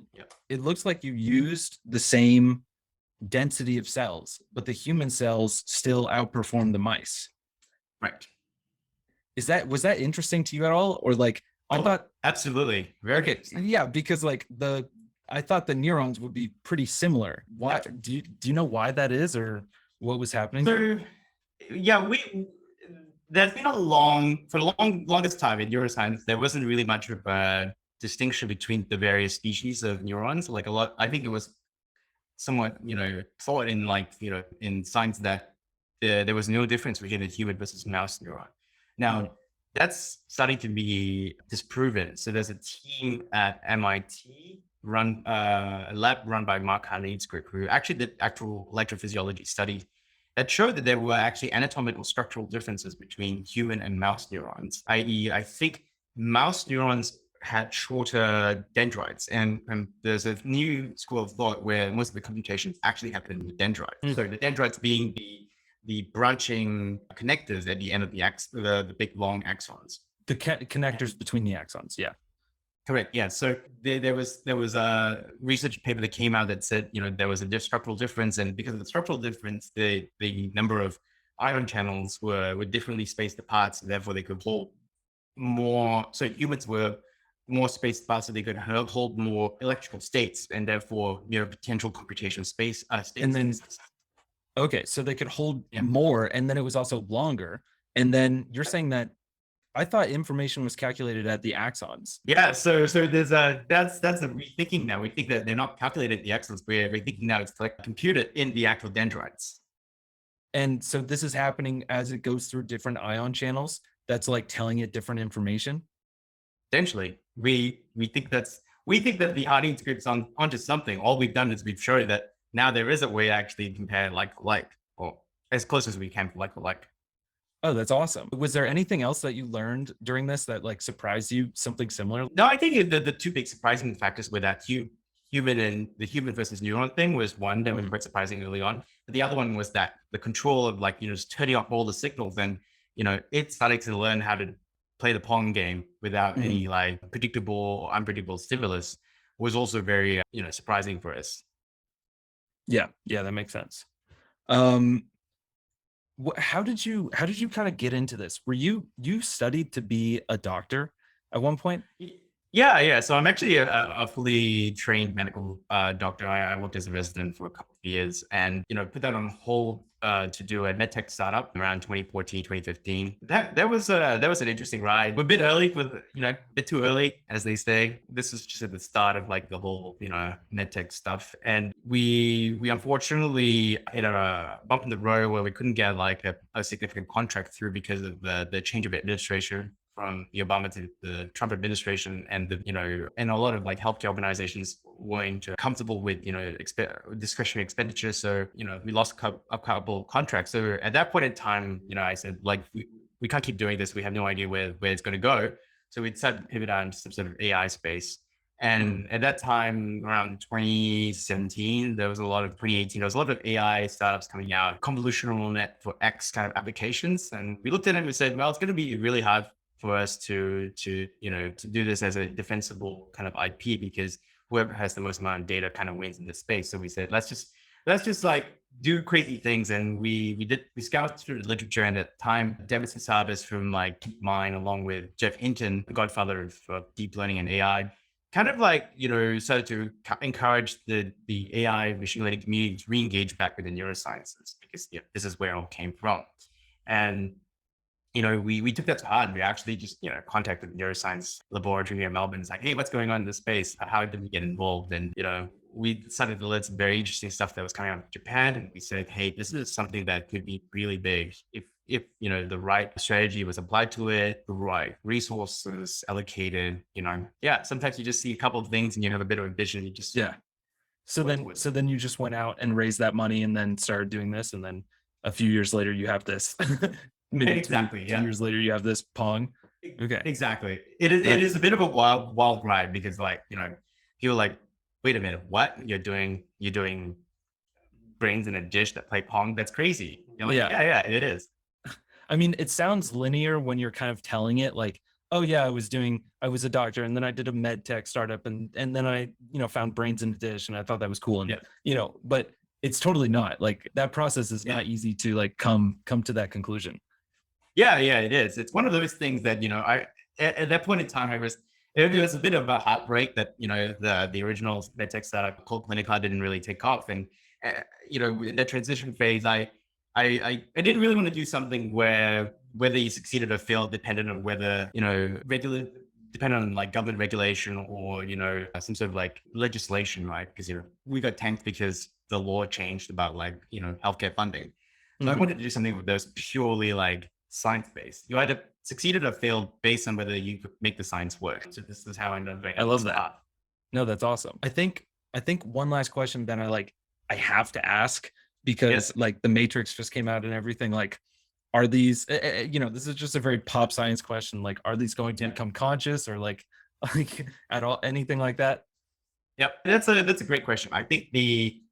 it looks like you used the same density of cells, but the human cells still outperform the mice. Right. Was that interesting to you at all? Or like, I thought absolutely. Very yeah, because like I thought the neurons would be pretty similar. Why do you know why that is, or what was happening? So yeah, there's been for the longest time in neuroscience, there wasn't really much of a distinction between the various species of neurons. Like I think it was somewhat, thought in in science that there was no difference between a human versus mouse neuron. Now that's starting to be disproven. So there's a team at MIT a lab run by Mark Harney's group, who actually did actual electrophysiology studies that showed that there were actually anatomical structural differences between human and mouse neurons, i.e. I think mouse neurons had shorter dendrites, and there's a new school of thought where most of the computations actually happen in the dendrites. So the dendrites being the branching connectors at the end of the big long axons. The connectors between the axons, yeah. Correct. Yeah. So there was a research paper that came out that said, there was a structural difference, and because of the structural difference, the number of ion channels were differently spaced apart, so therefore they could hold more. So humans were more space faster, they could hold more electrical states and therefore, potential computational space states. And then, okay, so they could hold Yeah. more, and then it was also longer. And then you're saying that I thought information was calculated at the axons. Yeah, so there's that's a rethinking now. We think that they're not calculated in the axons, we're rethinking now it's like computed in the actual dendrites. And so this is happening as it goes through different ion channels. That's like telling it different information. Essentially, we think that the audience groups onto something. All we've done is we've shown that now there is a way to actually compare like or as close as we can for like. Oh, that's awesome. Was there anything else that you learned during this that like surprised you, something similar? No, I think the two big surprising factors were that human versus neuron thing was one that was quite surprising early on. But the other one was that the control of just turning off all the signals and, it started to learn how to play the Pong game without any like predictable or unpredictable stimulus was also very, surprising for us. Yeah, that makes sense. How did you kind of get into this? Were you studied to be a doctor at one point? Yeah. So I'm actually a fully trained medical doctor. I worked as a resident for a couple of years and, put that on hold to do a medtech startup around 2014, 2015. That was an interesting ride. We're a bit early a bit too early, as they say. This was just at the start of like the whole, medtech stuff. And we unfortunately hit a bump in the road where we couldn't get like a significant contract through because of the change of administration from the Obama to the Trump administration, and and a lot of like healthcare organizations weren't comfortable with discretionary expenditure. So we lost a couple contracts. So at that point in time, I said like we can't keep doing this. We have no idea where it's going to go. So we decided to pivot out into some sort of AI space. And at that time, around 2017, 2018, there was a lot of AI startups coming out, convolutional neural net for X kind of applications. And we looked at it and we said, well, it's going to be really hard for us to do this as a defensible kind of IP, because whoever has the most amount of data kind of wins in this space. So we said, let's just like do crazy things. And we scouted through the literature, and at the time, David Sasabis from like DeepMind, along with Jeff Hinton, the godfather of deep learning and AI, kind of like, started to encourage the AI machine learning community to re-engage back with the neurosciences, because this is where it all came from. And we took that to heart. We actually just, contacted the neuroscience laboratory here in Melbourne. It's like, hey, what's going on in this space? How did we get involved? And, we started to learn some very interesting stuff that was coming out of Japan. And we said, hey, this is something that could be really big if the right strategy was applied to it, the right resources allocated, sometimes you just see a couple of things and you have a bit of a vision. You just, So then you just went out and raised that money and then started doing this. And then a few years later, you have this. Maybe exactly. 2 years later, you have this Pong. Okay. Exactly. It is a bit of a wild ride, because like, people like, wait a minute, what? You're doing brains in a dish that play Pong? That's crazy. You're like, yeah, it is. I mean, it sounds linear when you're kind of telling it like, oh yeah, I was a doctor, and then I did a med tech startup, and then I, found brains in a dish, and I thought that was cool. And, but it's totally not. Like, that process is not easy to like come to that conclusion. Yeah, it is. It's one of those things that, I at that point in time, it was a bit of a heartbreak that, the original medtech startup called Clinical didn't really take off. And, in that transition phase, I didn't really want to do something where whether you succeeded or failed depended on whether, dependent on like government regulation or, some sort of like legislation, right? Because, we got tanked because the law changed about like, healthcare funding. So I wanted to do something that was purely like science-based. You either succeeded or failed based on whether you could make the science work. So this is how I ended up doing it. I love that. No, that's awesome. I think one last question that I have to ask, because like the Matrix just came out and everything, like, are these, this is just a very pop science question. Like, are these going to become conscious or like at all, anything like that? Yeah, that's a great question. I think we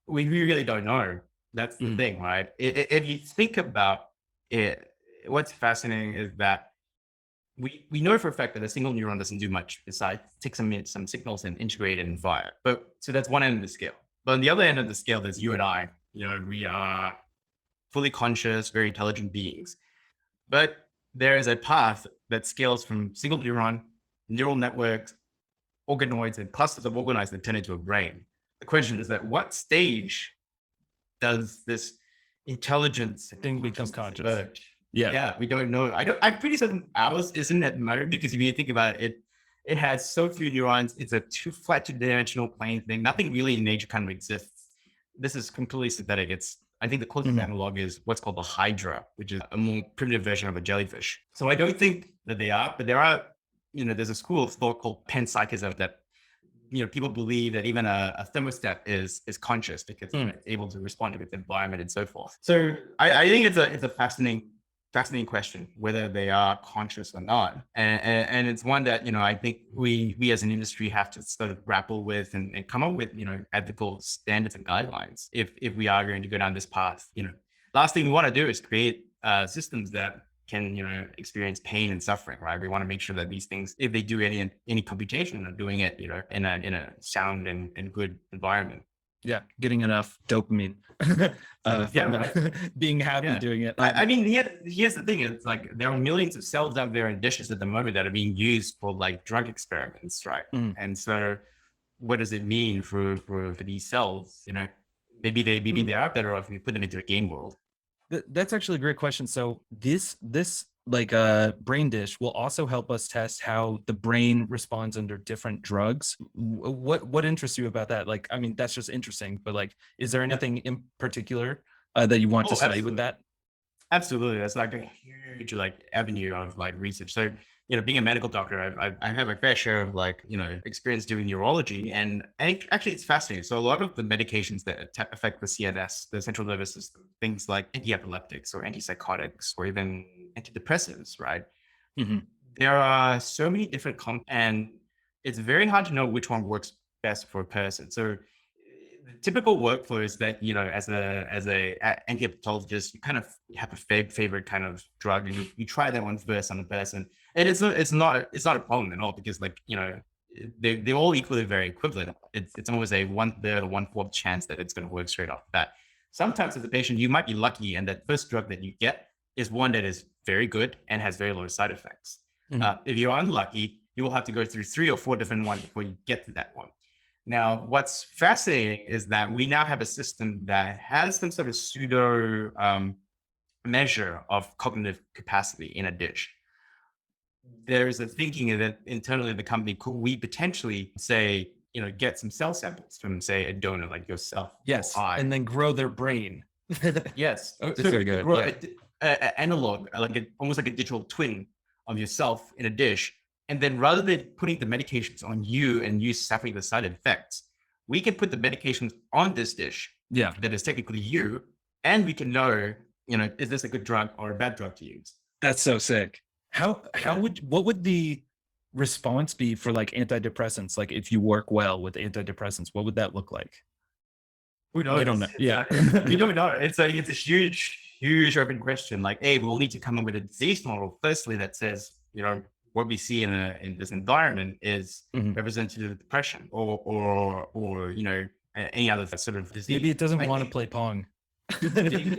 really don't know. That's the thing, right? If you think about it, what's fascinating is that we know for a fact that a single neuron doesn't do much besides take some signals and integrate it and fire. But so that's one end of the scale. But on the other end of the scale, there's you and I. We are fully conscious, very intelligent beings. But there is a path that scales from single neuron neural networks, organoids, and clusters of organoids that turn into a brain. The question is at what stage does this intelligence Thing becomes conscious. emerge? Yeah. Yeah, we don't know. I'm pretty certain ours isn't at the moment, because if you think about it, it has so few neurons. It's a flat two-dimensional plane thing. Nothing really in nature kind of exists. This is completely synthetic. I think the closest analog is what's called the hydra, which is a more primitive version of a jellyfish. So I don't think that they are, but there are, there's a school of thought called panpsychism that, people believe that even a thermostat is conscious because it's able to respond to its environment and so forth. So I think it's a fascinating question whether they are conscious or not, and it's one that I think we as an industry have to sort of grapple with and come up with ethical standards and guidelines if we are going to go down this path. Last thing we want to do is create systems that can experience pain and suffering, right? We want to make sure that these things, if they do any computation, are doing it in a sound and good environment. Yeah, getting enough dopamine. Being happy doing it. I mean, here's the thing: it's like there are millions of cells out there in dishes at the moment that are being used for like drug experiments, right? And so, what does it mean for these cells? Maybe they are better off if we put them into a game world. That's actually a great question. So this like brain dish will also help us test how the brain responds under different drugs. What interests you about that? Like, I mean, that's just interesting, but like, is there anything in particular that you want to study with that? Absolutely. That's like a huge avenue of research. So, being a medical doctor, I have a fair share of experience doing neurology, and actually it's fascinating. So a lot of the medications that affect the CNS, the central nervous system, things like anti-epileptics or antipsychotics or even antidepressants, right? There are so many different and it's very hard to know which one works best for a person. So the typical workflow is that as a anti-epileptologist, you kind of have a favorite kind of drug, and you try that one first on the person, and it's not a problem at all, because they're all equally very equivalent. It's almost a 1/3 or 1/4 chance that it's going to work straight off the bat. Sometimes as a patient, you might be lucky, and that first drug that you get is one that is very good and has very low side effects. If you're unlucky, you will have to go through 3 or 4 different ones before you get to that one. Now, what's fascinating is that we now have a system that has some sort of pseudo measure of cognitive capacity in a dish. There's a thinking that internally in the company, could we potentially say, get some cell samples from, say, a donor like yourself? Yes, and then grow their brain. Yes, that's very good. Analog, almost like a digital twin of yourself in a dish. And then rather than putting the medications on you and you suffering the side effects, we can put the medications on this dish that is technically you, and we can know, is this a good drug or a bad drug to use? That's so sick. What would the response be for like antidepressants? Like if you work well with antidepressants, what would that look like? We don't know. Yeah, we don't know. It's a huge open question. Like, we'll need to come up with a disease model firstly that says, what we see in this environment is representative of depression or any other sort of disease. Maybe it doesn't want to play Pong.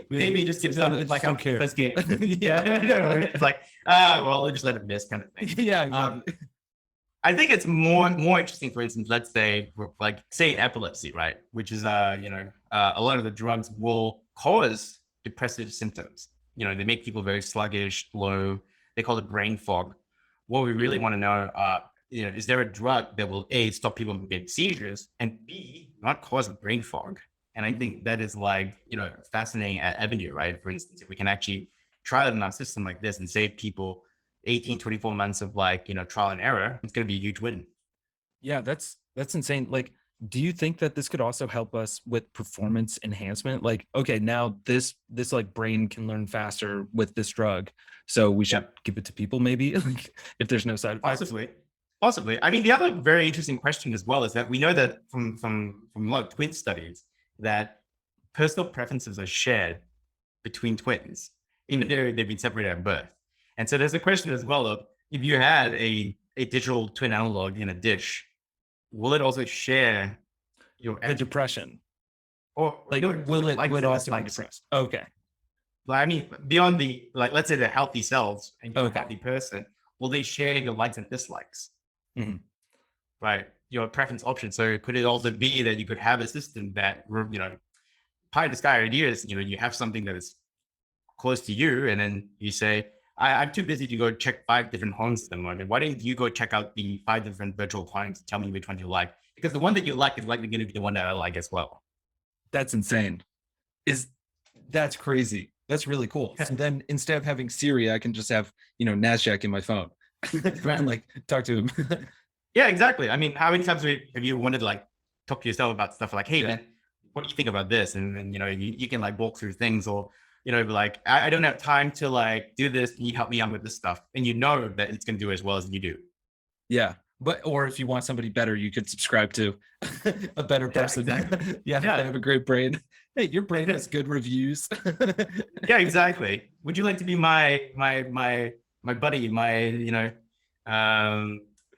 Maybe just gives them like don't care. First game. It's like, well, we'll just let it miss kind of thing. Exactly. I think it's more interesting, for instance, let's say epilepsy, right? Which is a lot of the drugs will cause depressive symptoms. They make people very sluggish, low. They call it brain fog. What we really want to know, is there a drug that will A, stop people from getting seizures, and B, not cause brain fog? And I think that is fascinating avenue, right? For instance, if we can actually try it in our system like this and save people 18, 24 months of trial and error, it's going to be a huge win. Yeah, that's insane. Like, do you think that this could also help us with performance enhancement? Like, okay, now this brain can learn faster with this drug, so we should give it to people maybe if there's no side effects. Possibly. I mean, the other very interesting question as well is that we know that from a lot of twin studies that personal preferences are shared between twins, even though they've been separated at birth. And so there's a question as well of, if you had a digital twin analog in a dish, will it also share your depression? Or will it also be depressed? Okay. I mean, beyond the let's say the healthy cells and you're a healthy person, will they share your likes and dislikes? Mhm. right? Your preference option. So could it also be that you could have a system that, pie in the sky ideas, you have something that is close to you, and then you say, I'm too busy to go check 5 different homes at the moment. Why don't you go check out the 5 different virtual clients and tell me which one you like? Because the one that you like is likely going to be the one that I like as well. That's insane. That's crazy. That's really cool. And then instead of having Siri, I can just have, NASJAQ in my phone. And like talk to him. Yeah, exactly. I mean, how many times have you wanted to like talk to yourself about stuff like, hey, Yeah. man, what do you think about this? And then, you can like walk through things, or, be like, I don't have time to like do this. Can you help me out with this stuff? And you know that it's going to do as well as you do. Yeah. Or if you want somebody better, you could subscribe to a better person. exactly. Yeah, Yeah. they have a great brain. Hey, your brain has good reviews. Yeah, exactly. Would you like to be my buddy, my,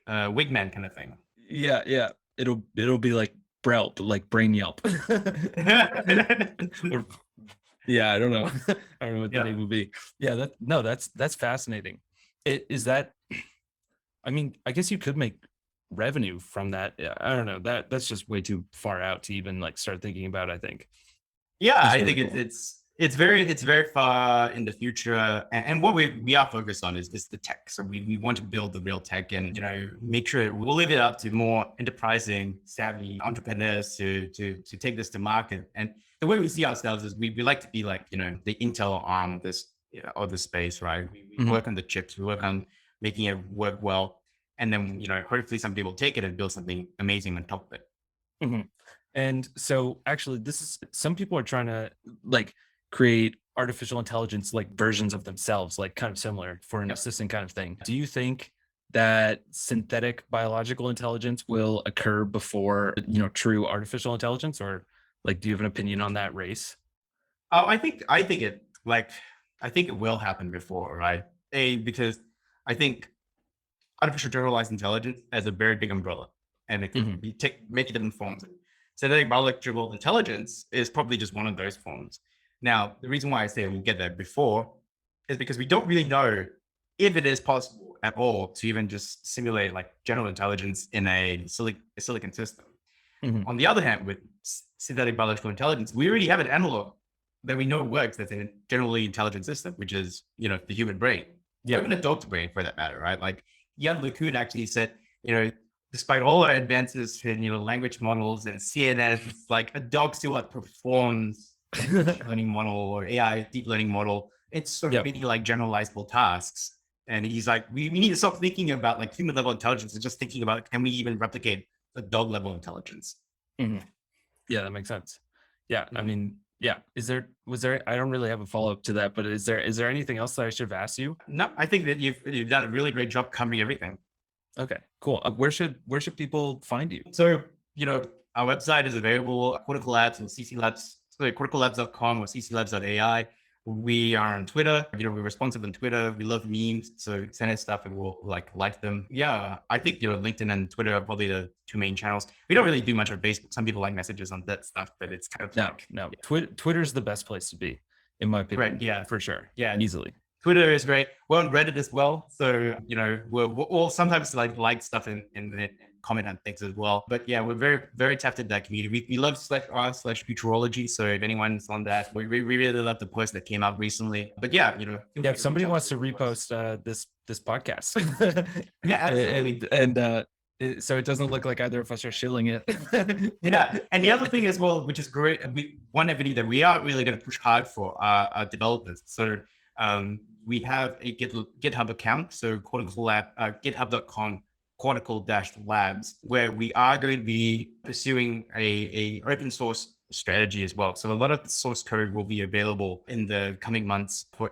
wigman kind of thing? Yeah. It'll be like Brelt, like Brain Yelp. Or- yeah, I don't know. I don't know what Yeah. that name would be. Yeah, that's fascinating. Is that, I mean, I guess you could make revenue from that. Yeah, I don't know. That's just way too far out to even like start thinking about, I think. Yeah, That's I really think cool. it's very far in the future, and what we are focused on is the tech. So we want to build the real tech, and make sure we'll leave it up to more enterprising, savvy entrepreneurs to take this to market. And the way we see ourselves is we like to be like the Intel on this of the space, right? We Mhm. work on the chips, we work on making it work well, and then hopefully somebody will take it and build something amazing on top of it. Mhm. And so actually this is, some people are trying to like create artificial intelligence like versions of themselves, like kind of similar for an Yep. assistant kind of thing. Do you think that synthetic biological intelligence will occur before, true artificial intelligence, or like, do you have an opinion on that race? Oh, I think it will happen before, right? Because I think artificial generalized intelligence has a very big umbrella, and it Mhm. could be take many different forms. Synthetic biological intelligence is probably just one of those forms. Now, the reason why I say we'll get there before is because we don't really know if it is possible at all to even just simulate like general intelligence in a silicon system. Mhm. On the other hand, with synthetic biological intelligence, we already have an analog that we know works that's in a generally intelligent system, which is, the human brain. Yeah. Even an adult brain for that matter, right? Like Jan LeCun actually said, despite all our advances in, language models and CNNs, like a dog still outperforms deep learning model or AI deep learning model. It's so Yep. many like generalizable tasks. And he's like, we need to stop thinking about like human level intelligence and just thinking about, can we even replicate the dog level intelligence? Mhm. Yeah, that makes sense. Yeah, I Mhm. mean, yeah. Was there? I don't really have a follow up to that, but is there anything else that I should have asked you? No, I think that you've done a really great job covering everything. Okay, cool. Where should people find you? So, our website is available at Cortical Labs and CC Labs, so corticallabs.com or cclabs.ai. We are on Twitter. We're responsive on Twitter. We love memes. So send us stuff and we'll like them. Yeah. I think, LinkedIn and Twitter are probably the two main channels. We don't really do much on Facebook. Some people like messages on that stuff, but it's kind of No, like, no. Twitter's the best place to be, in my opinion. Right, yeah. For sure. Yeah. Easily. Twitter is great. We're on Reddit as well. So, we'll sometimes like stuff in comment on things as well. But yeah, we're very, very tapped into that community. We love /r/futurology. So if anyone's on that, we really love the post that came out recently. But yeah, Yeah, if somebody wants to repost this podcast. Yeah, absolutely. So it doesn't look like either of us are shilling it. Yeah. And the other thing as well, which is great, one avenue that we are really going to push hard for are developers. So we have a GitHub account, so Cortical Lab, github.com cortical-labs, where we are going to be pursuing a open source strategy as well. So a lot of the source code will be available in the coming months for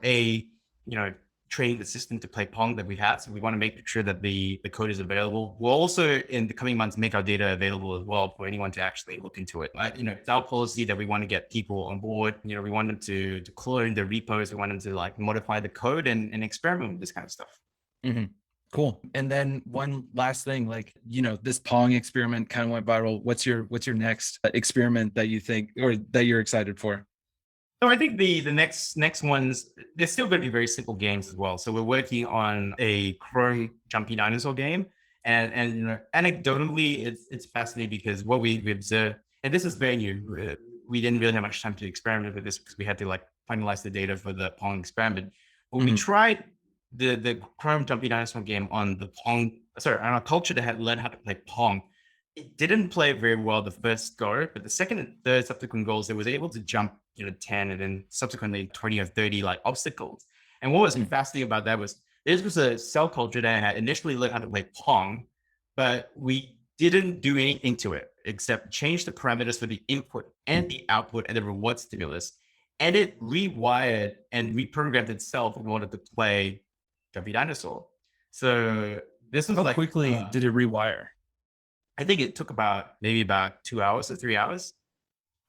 train the system to play Pong that we have. So we want to make sure that the code is available. We'll also, in the coming months, make our data available as well for anyone to actually look into it. It's our policy that we want to get people on board. We want them to clone the repos. We want them to like modify the code and experiment with this kind of stuff. Mhm. Cool. And then one last thing, like, this Pong experiment kind of went viral. What's your next experiment that you think, or that you're excited for? So I think the next ones, they're still going to be very simple games as well. So we're working on a Chrome jumpy dinosaur game, And you know, anecdotally, it's fascinating because what we observed, and this is very new. We didn't really have much time to experiment with this because we had to like finalize the data for the Pong experiment. But we tried the Chrome Jumpy Dinosaur game on the Pong, on a culture that had learned how to play Pong. It didn't play very well the first go, but the second and third subsequent goals, it was able to jump, you know, 10 and then subsequently 20 or 30 like obstacles. And what was fascinating about that was this was a cell culture that had initially learned how to play Pong, but we didn't do anything to it except change the parameters for the input and the output and the reward stimulus. And it rewired and reprogrammed itself in order to play Jumpy Dinosaur. So this was How quickly did it rewire? I think it took maybe about 2 hours or 3 hours.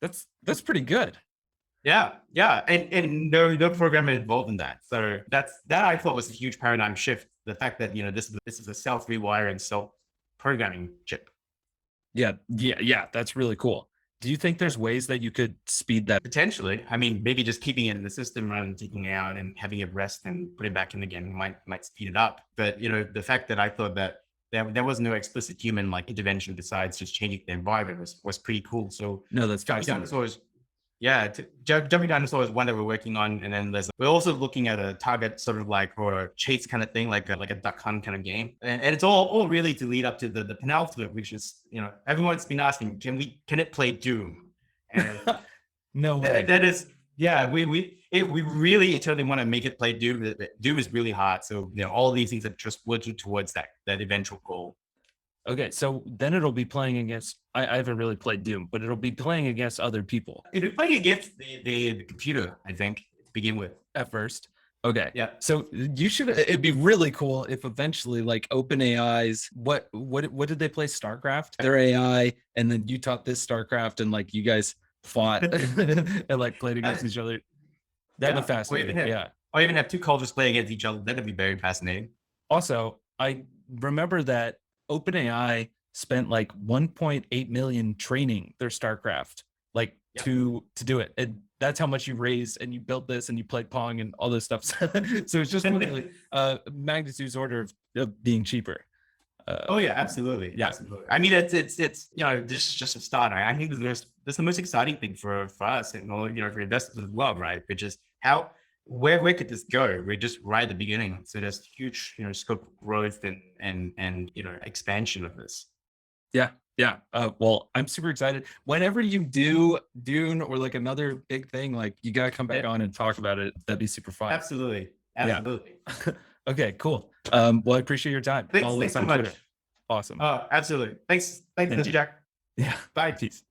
That's pretty good. Yeah. And no programmer involved in that. So that I thought was a huge paradigm shift. The fact that, you know, this is a self-rewiring, self-programming chip. Yeah. That's really cool. Do you think there's ways that you could speed that? Potentially. I mean, maybe just keeping it in the system rather than taking it out and having it rest and put it back in again might speed it up. But, you know, the fact that I thought that there was no explicit human like intervention besides just changing the environment was pretty cool. So No, that's Jumpy fascinating. Dinosaurs, Jumpy Dinosaur is one that we're working on, and then we're also looking at a target sort of like or chase kind of thing, like a duck hunt kind of game, and it's all really to lead up to the penultimate, which is, you know, everyone's been asking, can it play Doom? And No way. that is, yeah, we really eternally want to make it play Doom. Doom is really hard, so you know, all these things are just working towards that eventual goal. Okay, so then it'll be playing against. I haven't really played Doom, but it'll be playing against other people It'll be playing against the computer, I think, to begin with. at first. Okay. Yeah. So it'd be really cool if eventually like OpenAI's what did they play StarCraft? Their AI, and then you taught this StarCraft, and like you guys fought and like played against each other. That'd be fascinating. Or even have two cultures play against each other. That'd be very fascinating. Also, I remember that OpenAI spent like 1.8 million training their StarCraft, like to do it. And that's how much you raised, and you built this, and you played Pong and all this stuff. So it's just really magnitude's order of being cheaper. Oh yeah, absolutely. Yeah. Absolutely. I mean, it's you know, this is just a start. I think that's the most exciting thing for us and all, you know, for investors as well, right? Which is where could this go? We're just right at the beginning. So there's huge, you know, scope of growth and you know, expansion of this. Yeah. Well, I'm super excited. Whenever you do Dune or like another big thing, like you gotta come back on and talk about it. That'd be super fun. Absolutely. Okay, cool. Well, I appreciate your time. Thanks so much. Awesome. Oh, absolutely. Thanks, Thank you. Mr. Jack. Yeah. Bye. Peace.